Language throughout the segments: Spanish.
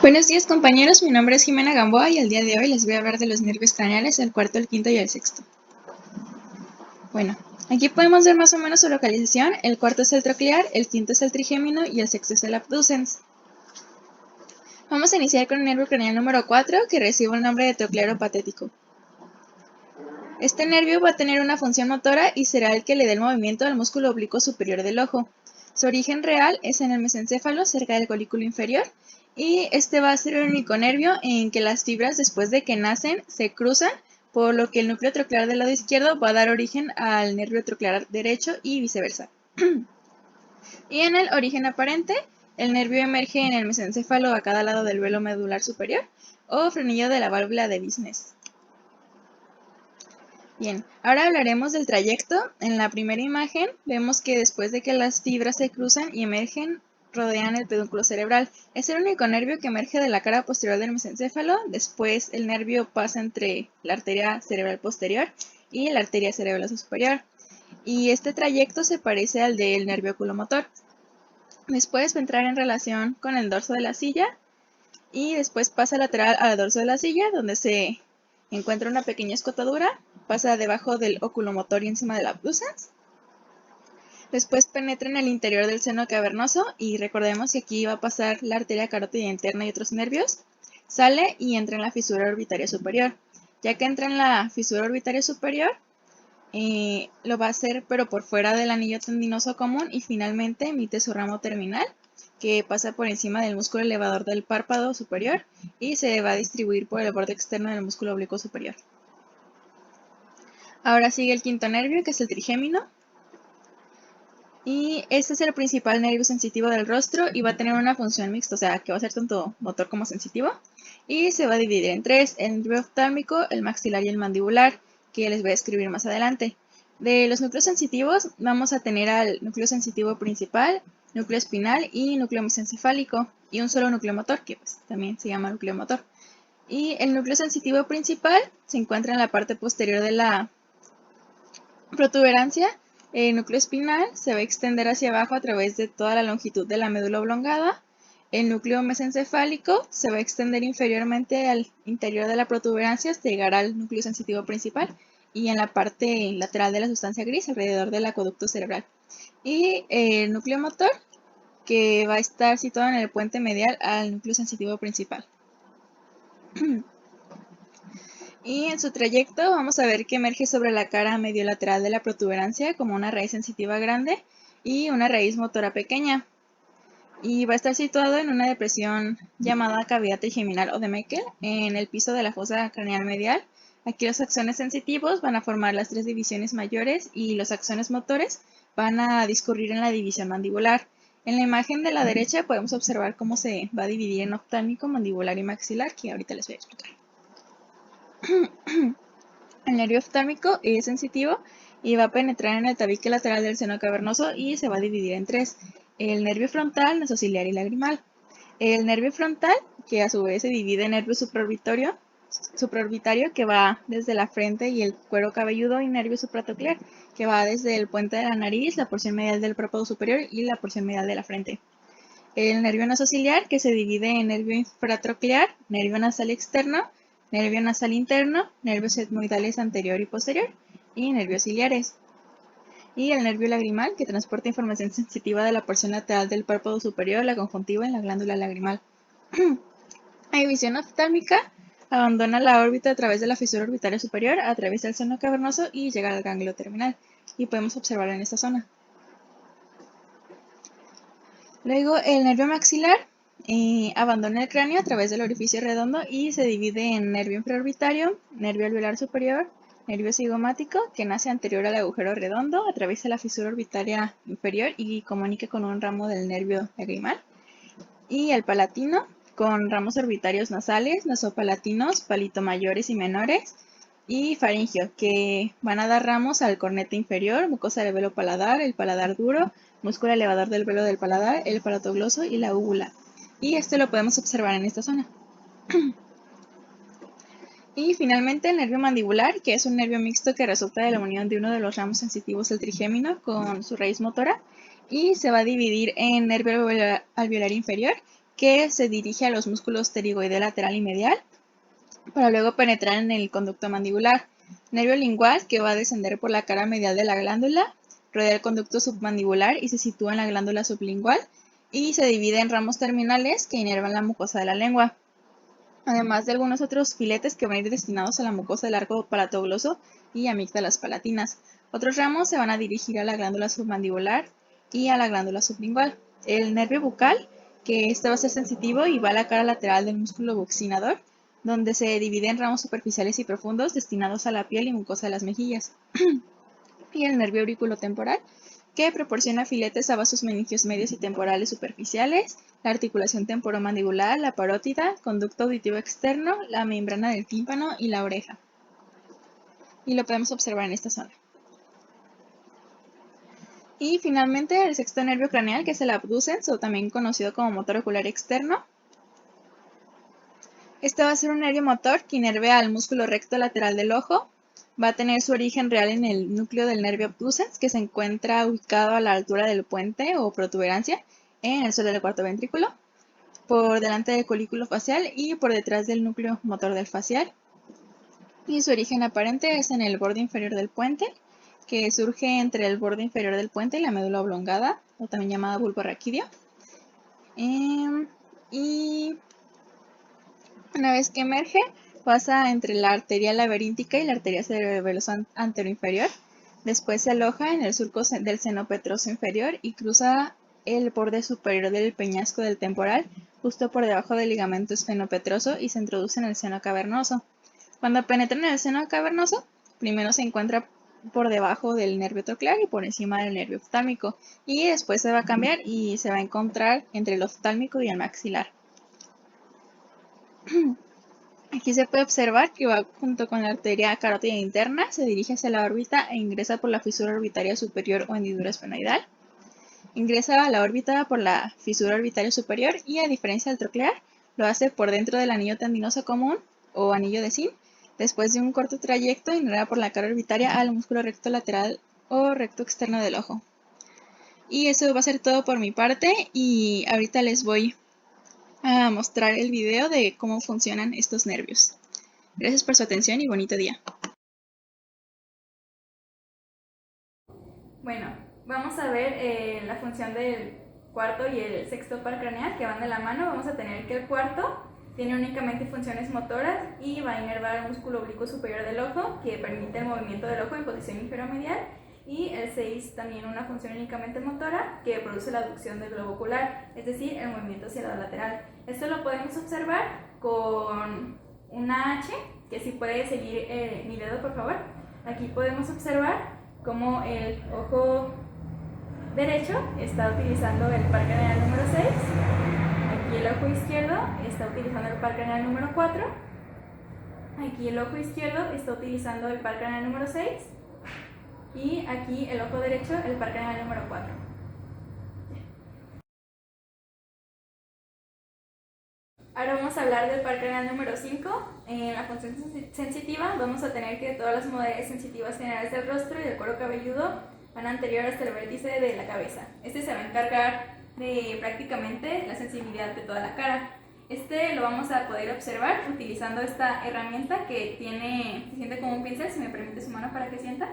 Buenos días compañeros, mi nombre es Jimena Gamboa y el día de hoy les voy a hablar de los nervios craneales, el cuarto, el quinto y el sexto. Bueno, aquí podemos ver más o menos su localización. El cuarto es el troclear, el quinto es el trigémino y el sexto es el abducens. Vamos a iniciar con el nervio craneal número 4, que recibe el nombre de troclear patético. Este nervio va a tener una función motora y será el que le dé el movimiento al músculo oblicuo superior del ojo. Su origen real es en el mesencéfalo, cerca del colículo inferior, y este va a ser el único nervio en que las fibras, después de que nacen, se cruzan, por lo que el núcleo troclear del lado izquierdo va a dar origen al nervio troclear derecho y viceversa. Y en el origen aparente, el nervio emerge en el mesencéfalo a cada lado del velo medular superior o frenillo de la válvula de Business. Bien, ahora hablaremos del trayecto. En la primera imagen vemos que después de que las fibras se cruzan y emergen, rodean el pedúnculo cerebral. Es el único nervio que emerge de la cara posterior del mesencéfalo. Después el nervio pasa entre la arteria cerebral posterior y la arteria cerebrosa superior. Y este trayecto se parece al del nervio oculomotor. Después va a entrar en relación con el dorso de la silla y después pasa lateral al dorso de la silla, donde se encuentra una pequeña escotadura, pasa debajo del oculomotor y encima del abducens. Después penetra en el interior del seno cavernoso y recordemos que aquí va a pasar la arteria carótida interna y otros nervios. Sale y entra en la fisura orbitaria superior. Ya que entra en la fisura orbitaria superior, lo va a hacer pero por fuera del anillo tendinoso común y finalmente emite su ramo terminal, que pasa por encima del músculo elevador del párpado superior y se va a distribuir por el borde externo del músculo oblicuo superior. Ahora sigue el quinto nervio, que es el trigémino. Y este es el principal nervio sensitivo del rostro y va a tener una función mixta, o sea, que va a ser tanto motor como sensitivo. Y se va a dividir en tres: el nervio oftálmico, el maxilar y el mandibular, que les voy a escribir más adelante. De los núcleos sensitivos vamos a tener al núcleo sensitivo principal, núcleo espinal y núcleo mesencefálico, y un solo núcleo motor, que pues también se llama núcleo motor. Y el núcleo sensitivo principal se encuentra en la parte posterior de la protuberancia. El núcleo espinal se va a extender hacia abajo a través de toda la longitud de la médula oblongada. El núcleo mesencefálico se va a extender inferiormente al interior de la protuberancia hasta llegar al núcleo sensitivo principal y en la parte lateral de la sustancia gris alrededor del acueducto cerebral. Y el núcleo motor, que va a estar situado en el puente medial al núcleo sensitivo principal. Y en su trayecto vamos a ver que emerge sobre la cara medio lateral de la protuberancia como una raíz sensitiva grande y una raíz motora pequeña. Y va a estar situado en una depresión llamada cavidad trigeminal o de Meckel en el piso de la fosa craneal medial. Aquí los axones sensitivos van a formar las tres divisiones mayores y los axones motores van a discurrir en la división mandibular. En la imagen de la derecha podemos observar cómo se va a dividir en oftálmico, mandibular y maxilar, que ahorita les voy a explicar. El nervio oftálmico es sensitivo y va a penetrar en el tabique lateral del seno cavernoso y se va a dividir en tres: el nervio frontal, nasociliar y lagrimal. El nervio frontal, que a su vez se divide en nervio supraorbitario, que va desde la frente y el cuero cabelludo, y nervio supratrochlear, que va desde el puente de la nariz, la porción medial del párpado superior y la porción medial de la frente. El nervio nasociliar, que se divide en nervio infratrochlear, nervio nasal externo, nervio nasal interno, nervios etmoidales anterior y posterior y nervios ciliares. Y el nervio lagrimal, que transporta información sensitiva de la porción lateral del párpado superior, la conjuntiva y la glándula lagrimal. La división oftálmica abandona la órbita a través de la fisura orbitaria superior, atraviesa el seno cavernoso y llega al ganglio terminal. Y podemos observarlo en esta zona. Luego el nervio maxilar abandona el cráneo a través del orificio redondo y se divide en nervio infraorbitario, nervio alveolar superior, nervio cigomático, que nace anterior al agujero redondo, atraviesa la fisura orbitaria inferior y comunica con un ramo del nervio lagrimal. Y el palatino, con ramos orbitarios nasales, nasopalatinos, palitomayores y menores, y faringio, que van a dar ramos al cornete inferior, mucosa del velo paladar, el paladar duro, músculo elevador del velo del paladar, el palatogloso y la úvula. Y esto lo podemos observar en esta zona. Y finalmente el nervio mandibular, que es un nervio mixto que resulta de la unión de uno de los ramos sensitivos del trigémino con su raíz motora, y se va a dividir en nervio alveolar inferior, que se dirige a los músculos pterigoideo lateral y medial, para luego penetrar en el conducto mandibular. Nervio lingual, que va a descender por la cara medial de la glándula, rodea el conducto submandibular y se sitúa en la glándula sublingual, y se divide en ramos terminales que inervan la mucosa de la lengua, además de algunos otros filetes que van a ir destinados a la mucosa del arco palatogloso y amígdalas palatinas. Otros ramos se van a dirigir a la glándula submandibular y a la glándula sublingual. El nervio bucal, que este va a ser sensitivo y va a la cara lateral del músculo buccinador, donde se divide en ramos superficiales y profundos destinados a la piel y mucosa de las mejillas. Y el nervio auriculotemporal, que proporciona filetes a vasos meningios medios y temporales superficiales, la articulación temporomandibular, la parótida, conducto auditivo externo, la membrana del tímpano y la oreja. Y lo podemos observar en esta zona. Y finalmente el sexto nervio craneal, que es el abducens, o también conocido como motor ocular externo. Este va a ser un nervio motor que inerva al músculo recto lateral del ojo. Va a tener su origen real en el núcleo del nervio abducens, que se encuentra ubicado a la altura del puente o protuberancia en el suelo del cuarto ventrículo, por delante del colículo facial y por detrás del núcleo motor del facial. Y su origen aparente es en el borde inferior del puente, que surge entre el borde inferior del puente y la médula oblongada, o también llamada bulbo raquídeo. Y una vez que emerge, pasa entre la arteria laberíntica y la arteria cerebrovelosa anteroinferior. Después se aloja en el surco del seno petroso inferior y cruza el borde superior del peñasco del temporal, justo por debajo del ligamento esfenopetroso, y se introduce en el seno cavernoso. Cuando penetra en el seno cavernoso, primero se encuentra por debajo del nervio troclear y por encima del nervio oftálmico, y después se va a cambiar y se va a encontrar entre el oftálmico y el maxilar. Aquí se puede observar que va junto con la arteria carótida interna, se dirige hacia la órbita e ingresa por la fisura orbitaria superior o hendidura esfenoidal. Ingresa a la órbita por la fisura orbitaria superior y, a diferencia del troclear, lo hace por dentro del anillo tendinoso común o anillo de Sim. Después de un corto trayecto, inerva por la cara orbitaria al músculo recto lateral o recto externo del ojo. Y eso va a ser todo por mi parte, y ahorita les voy a mostrar el video de cómo funcionan estos nervios. Gracias por su atención y bonito día. Bueno, vamos a ver la función del cuarto y el sexto par craneal, que van de la mano. Vamos a tener que el cuarto tiene únicamente funciones motoras y va a inervar el músculo oblicuo superior del ojo, que permite el movimiento del ojo en posición inferomedial. Y el 6 también una función únicamente motora, que produce la aducción del globo ocular, es decir, el movimiento hacia el lado lateral. Esto lo podemos observar con una H, que si puede seguir mi dedo, por favor. Aquí podemos observar cómo el ojo derecho está utilizando el par craneal número 6. Aquí el ojo izquierdo está utilizando el par craneal número 4. Aquí el ojo izquierdo está utilizando el par craneal número 6. Y aquí el ojo derecho, el par craneal número 4. Ahora vamos a hablar del par craneal número 5. En la función sensitiva vamos a tener que todas las modalidades sensitivas generales del rostro y del cuero cabelludo van anterior hasta el vértice de la cabeza. Este se va a encargar de prácticamente la sensibilidad de toda la cara. Este lo vamos a poder observar utilizando esta herramienta que se siente como un pincel. Si me permite su mano para que sienta.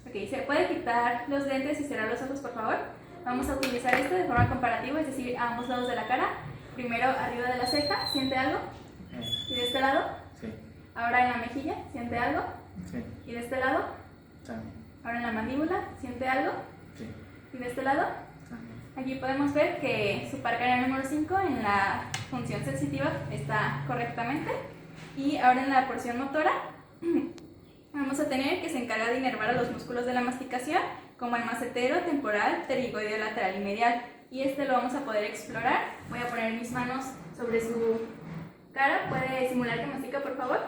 Ok, se puede quitar los lentes y cerrar los ojos, por favor. Vamos a utilizar este de forma comparativa, es decir, a ambos lados de la cara. Primero arriba de la ceja, ¿siente algo? ¿Y de este lado? Sí. Ahora en la mejilla, ¿siente algo? Sí. ¿Y de este lado? También. Ahora en la mandíbula, ¿siente algo? Sí. ¿Y de este lado? También. Aquí podemos ver que su par craneal número 5 en la función sensitiva está correctamente. Y ahora en la porción motora vamos a tener que se encarga de inervar a los músculos de la masticación, como el macetero, temporal, pterigoideo lateral y medial. Y este lo vamos a poder explorar. Voy a poner mis manos sobre su cara. ¿Puede simular que mastica, por favor?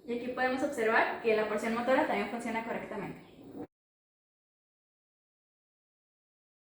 Y aquí podemos observar que la porción motora también funciona correctamente.